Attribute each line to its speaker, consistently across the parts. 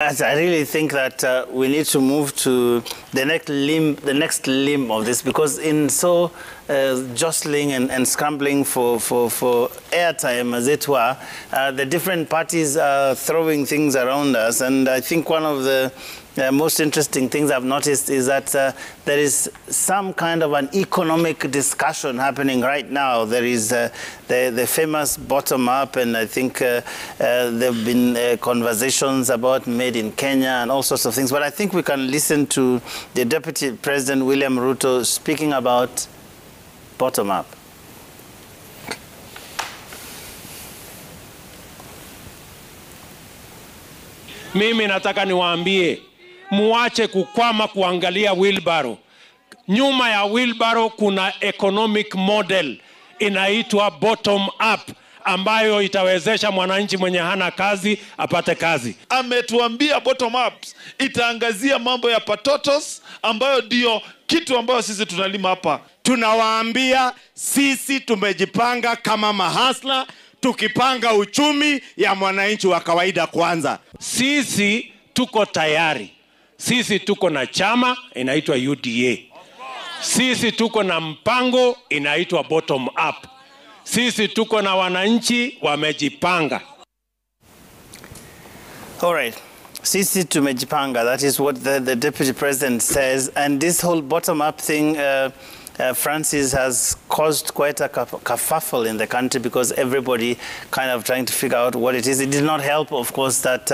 Speaker 1: I really think that we need to move to the next limb of this, because in so jostling and scrambling for airtime, as it were, the different parties are throwing things around us. And I think one of the most interesting things I've noticed is that there is some kind of an economic discussion happening right now. There is the famous bottom-up, and I think there have been conversations about made in Kenya and all sorts of things. But I think we can listen to the Deputy President William Ruto speaking about bottom-up.
Speaker 2: Mimi nataka niwaambie, muache kukwama kuangalia wheelbarrow. Nyuma ya wheelbarrow kuna economic model inaitwa bottom up, ambayo itawezesha mwananchi mwenye hana kazi apate kazi.
Speaker 3: Ametuambia bottom up itaangazia mambo ya potatoes, ambayo ndio kitu ambayo sisi tunalima hapa.
Speaker 4: Tunawaambia sisi tumejipanga kama mahasla, tukipanga uchumi ya mwananchi wa kawaida kwanza.
Speaker 2: Sisi tuko tayari. Sisi tuko na chama inaitwa UDA. Sisi tuko na mpango inaitwa bottom up. Sisi tuko na wananchi wamejipanga.
Speaker 1: All right. Sisi tumejipanga. That is what the Deputy President says. And this whole bottom-up thing, Francis, has caused quite a kerfuffle in the country, because everybody kind of trying to figure out what it is. It did not help, of course, that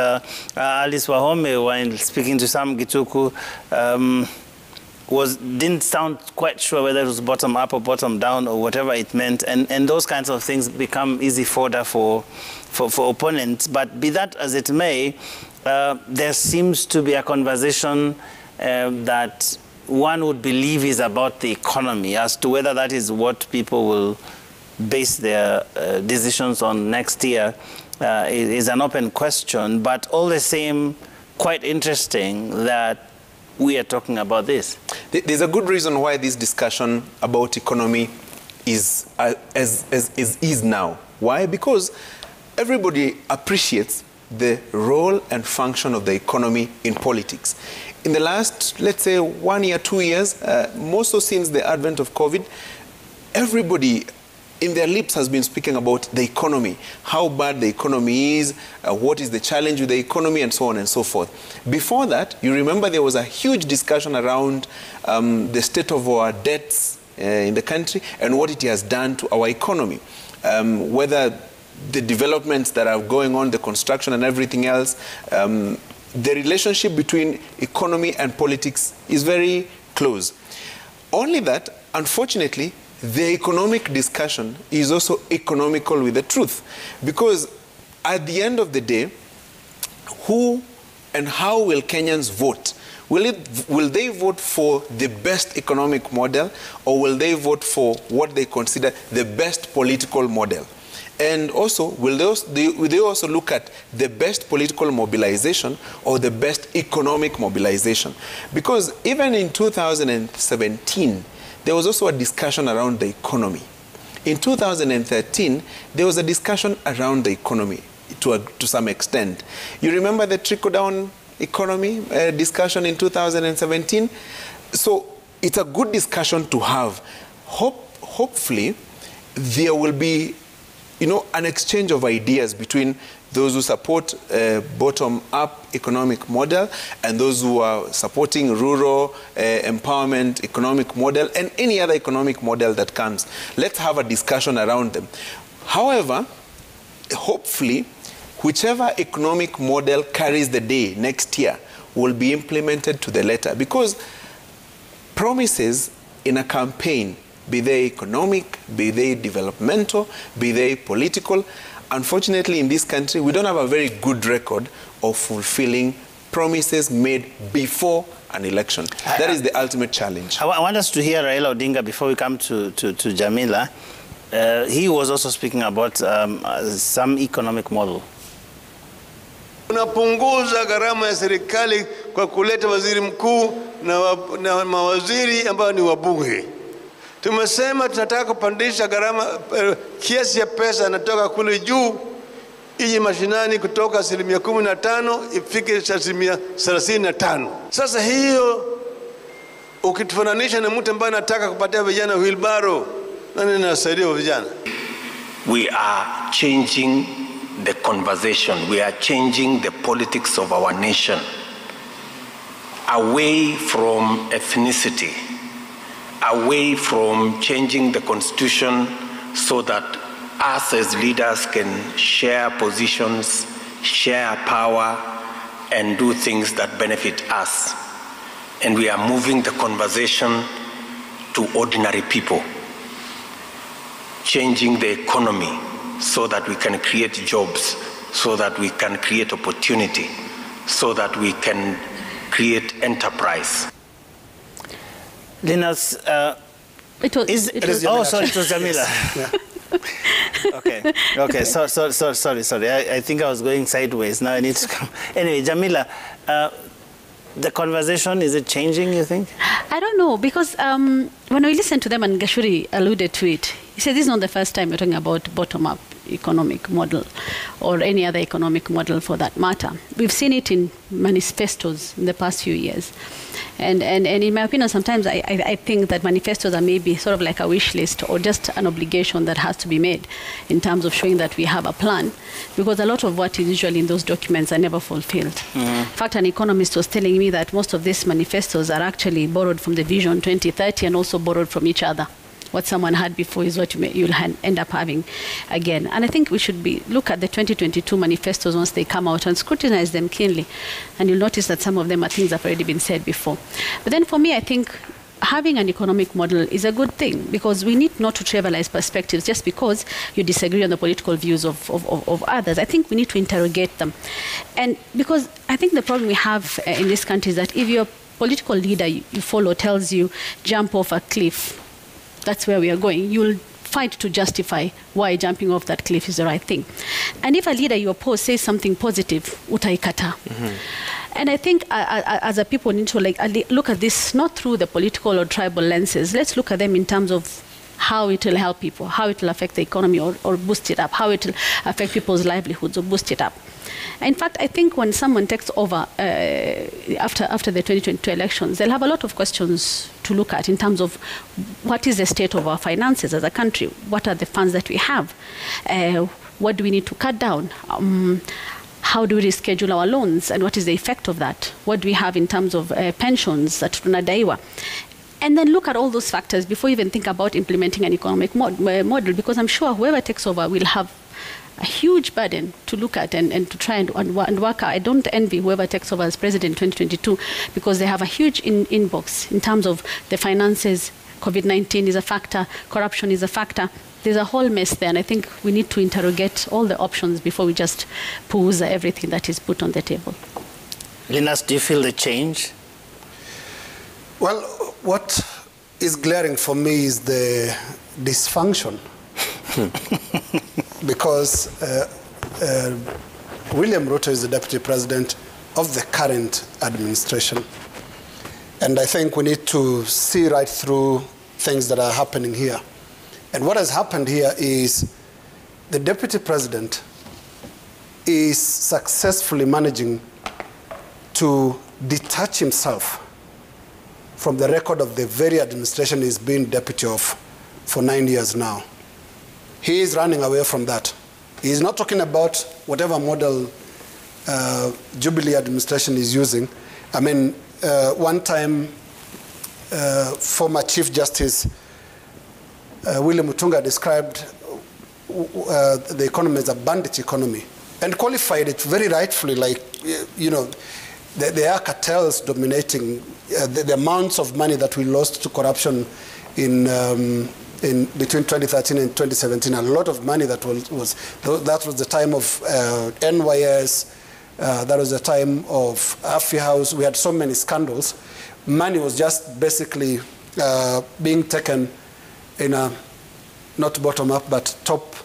Speaker 1: Alice Wahome, while speaking to Sam Gituku, didn't sound quite sure whether it was bottom up or bottom down or whatever it meant, and those kinds of things become easy fodder for opponents. But be that as it may, there seems to be a conversation that one would believe is about the economy. As to whether that is what people will base their decisions on next year is an open question, but all the same, quite interesting that we are talking about this.
Speaker 5: There's a good reason why this discussion about economy is is now. Why? Because everybody appreciates the role and function of the economy in politics. In the last, let's say, 1 year, 2 years, more so since the advent of COVID, everybody in their lips has been speaking about the economy, how bad the economy is, what is the challenge with the economy, and so on and so forth. Before that, you remember there was a huge discussion around the state of our debts in the country and what it has done to our economy, whether the developments that are going on, the construction and everything else, the relationship between economy and politics is very close. Only that, unfortunately, the economic discussion is also economical with the truth. Because at the end of the day, who and how will Kenyans vote? Will they vote for the best economic model, or will they vote for what they consider the best political model? And also, will they also look at the best political mobilization or the best economic mobilization? Because even in 2017, there was also a discussion around the economy. In 2013, there was a discussion around the economy to some extent. You remember the trickle-down economy discussion in 2017? So it's a good discussion to have. Hopefully, there will be an exchange of ideas between those who support bottom-up economic model and those who are supporting rural empowerment economic model and any other economic model that comes. Let's have a discussion around them. However, hopefully, whichever economic model carries the day next year will be implemented to the letter, because promises in a campaign, be they economic, be they developmental, be they political, unfortunately in this country we don't have a very good record of fulfilling promises made before an election. That is the ultimate challenge.
Speaker 1: I want us to hear Raila Odinga before we come to Jamila. He was also speaking about some economic model.
Speaker 6: Unapunguza gharama ya serikali kwa kuleta waziri mkuu na mawaziri ambao ni wabunge. Tumesema tunataka kupandisha gharama, kiasi ya pesa natoka kule juu ije mashinani kutoka 15% ifike 35%. Sasa hiyo ukitufananisha na mtu ambaye anataka kupatia vijana wheelbarrow, nani anasaidia vijana?
Speaker 7: We are changing the conversation. We are changing the politics of our nation away from ethnicity, away from changing the constitution so that us as leaders can share positions, share power, and do things that benefit us. And we are moving the conversation to ordinary people, changing the economy so that we can create jobs, so that we can create opportunity, so that we can create enterprise.
Speaker 1: Linus,
Speaker 8: it was
Speaker 1: oh, sorry, it was Jamila. Okay. Sorry. I think I was going sideways. Now I need to come. Anyway, Jamila, the conversation, is it changing, you think?
Speaker 8: I don't know, because when we listened to them, and Gashuri alluded to it, he said this is not the first time we're talking about bottom-up economic model or any other economic model for that matter. We've seen it in manifestos in the past few years. And in my opinion, sometimes I think that manifestos are maybe sort of like a wish list or just an obligation that has to be made in terms of showing that we have a plan, because a lot of what is usually in those documents are never fulfilled. In fact, an economist was telling me that most of these manifestos are actually borrowed from the Vision 2030 and also borrowed from each other. What someone had before is what you'll end up having again. And I think we should look at the 2022 manifestos once they come out and scrutinize them keenly. And you'll notice that some of them are things that have already been said before. But then for me, I think having an economic model is a good thing, because we need not to trivialize perspectives just because you disagree on the political views of others. I think we need to interrogate them. And because I think the problem we have in this country is that if your political leader you follow tells you, jump off a cliff, that's where we are going, you'll fight to justify why jumping off that cliff is the right thing. And if a leader you oppose says something positive, utaikata. And I think as a people need to look at this not through the political or tribal lenses. Let's look at them in terms of how it will help people, how it will affect the economy or boost it up, how it will affect people's livelihoods or boost it up. In fact, I think when someone takes over after the 2022 elections, they'll have a lot of questions to look at in terms of what is the state of our finances as a country, what are the funds that we have, what do we need to cut down, how do we reschedule our loans, and what is the effect of that, what do we have in terms of pensions that tunadaiwa. And then look at all those factors before you even think about implementing an economic model, because I'm sure whoever takes over will have a huge burden to look at and to try and work out. I don't envy whoever takes over as president in 2022, because they have a huge inbox in terms of the finances. COVID-19 is a factor, corruption is a factor. There's a whole mess there, and I think we need to interrogate all the options before we just peruse everything that is put on the table.
Speaker 1: Linus, do you feel the change?
Speaker 9: Well, what is glaring for me is the dysfunction. Because William Ruto is the deputy president of the current administration. And I think we need to see right through things that are happening here. And what has happened here is the deputy president is successfully managing to detach himself from the record of the very administration he's been deputy of for 9 years now. He is running away from that. He is not talking about whatever model Jubilee administration is using. I mean, one time, former Chief Justice William Mutunga described the economy as a bandit economy and qualified it very rightfully, like, you know, there are cartels dominating the amounts of money that we lost to corruption in between 2013 and 2017. A lot of money that was the time of NYS, that was the time of Afi House. We had so many scandals. Money was just basically being taken in a, not bottom up, but top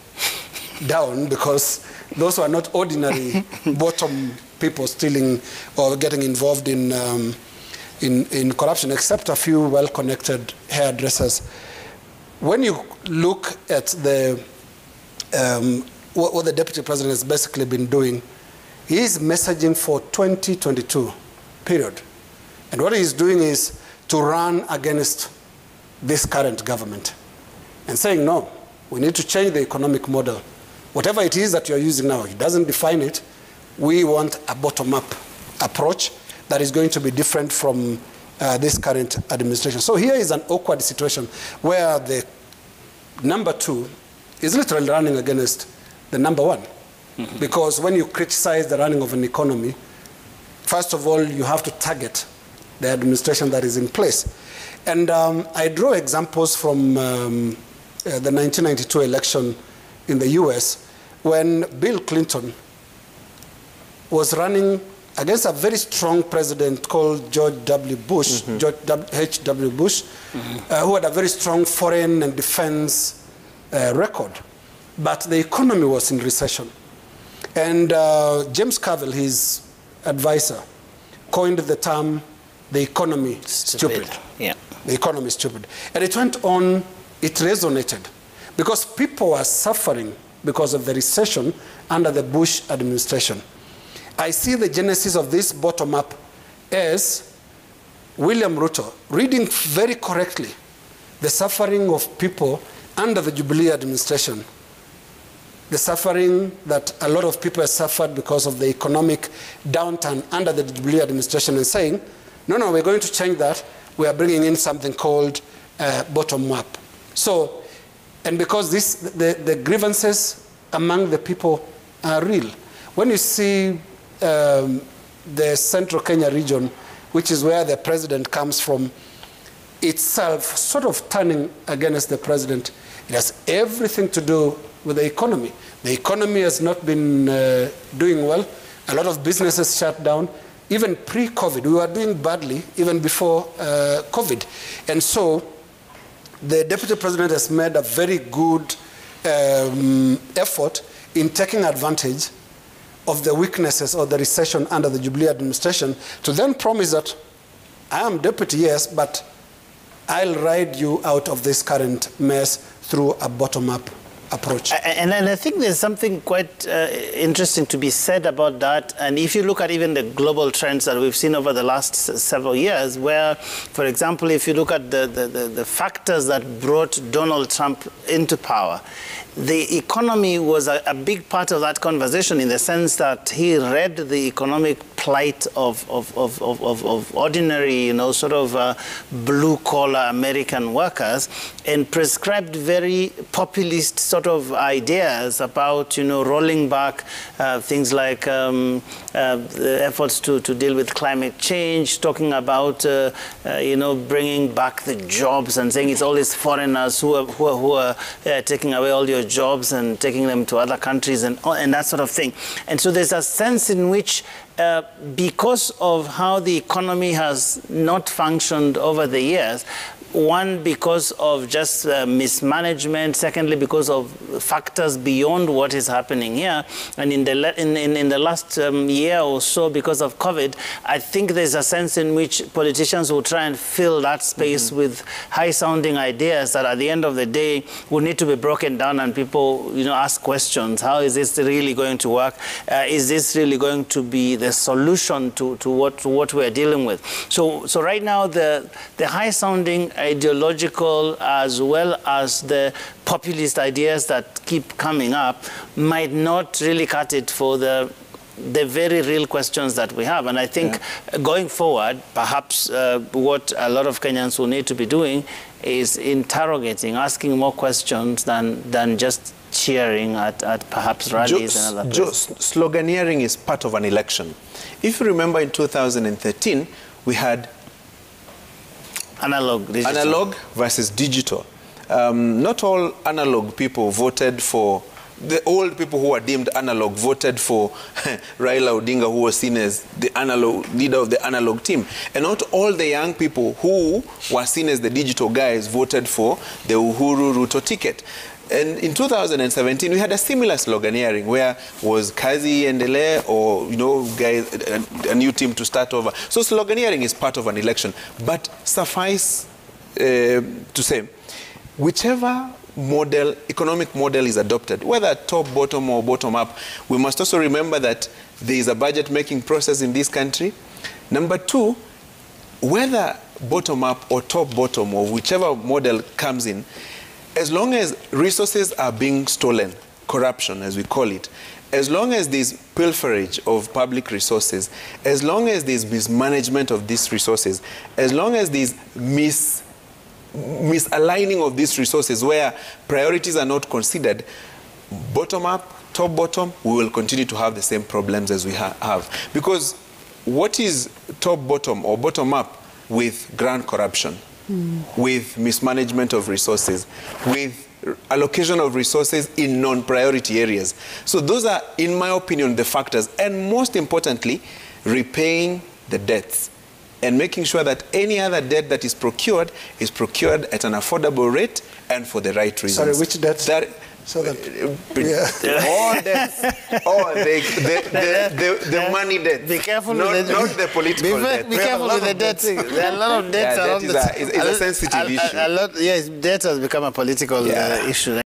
Speaker 9: down, because those were not ordinary bottom people stealing or getting involved in corruption, except a few well-connected hairdressers. When you look at the what the Deputy President has basically been doing, he is messaging for 2022 period. And what he's doing is to run against this current government and saying, no, we need to change the economic model. Whatever it is that you're using now, he doesn't define it. We want a bottom-up approach that is going to be different from this current administration. So here is an awkward situation where the number 2 is literally running against the number 1. Mm-hmm. Because when you criticize the running of an economy, first of all, you have to target the administration that is in place. And I draw examples from the 1992 election in the US when Bill Clinton was running against a very strong president called George W. Bush, mm-hmm. George H.W. Bush, mm-hmm. Who had a very strong foreign and defense record. But the economy was in recession. And James Carville, his advisor, coined the term, the economy stupid.
Speaker 1: Yeah.
Speaker 9: The economy is stupid. And it went on, it resonated. Because people are suffering because of the recession under the Bush administration. I see the genesis of this bottom-up as William Ruto reading very correctly the suffering of people under the Jubilee administration, the suffering that a lot of people have suffered because of the economic downturn under the Jubilee administration, and saying, no, we're going to change that. We are bringing in something called bottom-up. So, and because the grievances among the people are real. When you see the central Kenya region, which is where the president comes from, itself sort of turning against the president, it has everything to do with the economy. The economy has not been doing well. A lot of businesses shut down. Even pre-COVID, we were doing badly even before COVID. And so the Deputy President has made a very good effort in taking advantage of the weaknesses or the recession under the Jubilee administration to then promise that I am deputy, yes, but I'll ride you out of this current mess through a bottom-up approach.
Speaker 1: And I think there's something quite interesting to be said about that. And if you look at even the global trends that we've seen over the last several years, where, for example, if you look at the factors that brought Donald Trump into power, the economy was a big part of that conversation, in the sense that he read the economic plight of ordinary, sort of blue-collar American workers, and prescribed very populist sort of ideas about, rolling back things like the efforts to deal with climate change, talking about, bringing back the jobs and saying it's all these foreigners who are taking away all your jobs and taking them to other countries and that sort of thing. And so there's a sense in which because of how the economy has not functioned over the years, one, because of just mismanagement, secondly, because of factors beyond what is happening here, and in the last year or so, because of COVID, I think there's a sense in which politicians will try and fill that space with high-sounding ideas that at the end of the day will need to be broken down, and people, ask questions. How is this really going to work? Is this really going to be the solution to what we're dealing with? So right now, the high-sounding ideological as well as the populist ideas that keep coming up might not really cut it for the very real questions that we have. And I think going forward, perhaps what a lot of Kenyans will need to be doing is interrogating, asking more questions than just cheering at perhaps rallies and other places.
Speaker 5: Sloganeering is part of an election. If you remember, in 2013, we had
Speaker 1: analog
Speaker 5: versus digital. Not all analog people voted for, the old people who were deemed analog voted for Raila Odinga, who was seen as the analog leader of the analog team. And not all the young people who were seen as the digital guys voted for the Uhuru Ruto ticket. And in 2017, we had a similar sloganeering where was Kazi Endele or, guys, a new team to start over. So sloganeering is part of an election. But suffice to say, whichever model, economic model is adopted, whether top, bottom, or bottom up, we must also remember that there is a budget-making process in this country. Number two, whether bottom up or top bottom or whichever model comes in, as long as resources are being stolen, corruption as we call it, as long as there's pilferage of public resources, as long as there's mismanagement of these resources, as long as there's misaligning of these resources where priorities are not considered, bottom up, top bottom, we will continue to have the same problems as we have. Because what is top bottom or bottom up with grand corruption, with mismanagement of resources, with allocation of resources in non-priority areas? So those are, in my opinion, the factors. And most importantly, repaying the debts and making sure that any other debt that is procured at an affordable rate and for the right reasons.
Speaker 9: Sorry, which debts? So that,
Speaker 5: all debts, all the money debts.
Speaker 1: Be careful
Speaker 5: not the political debts.
Speaker 1: Be careful with the debts. There are a lot of debts around
Speaker 5: it's a sensitive issue.
Speaker 1: Yes, debt has become a political issue.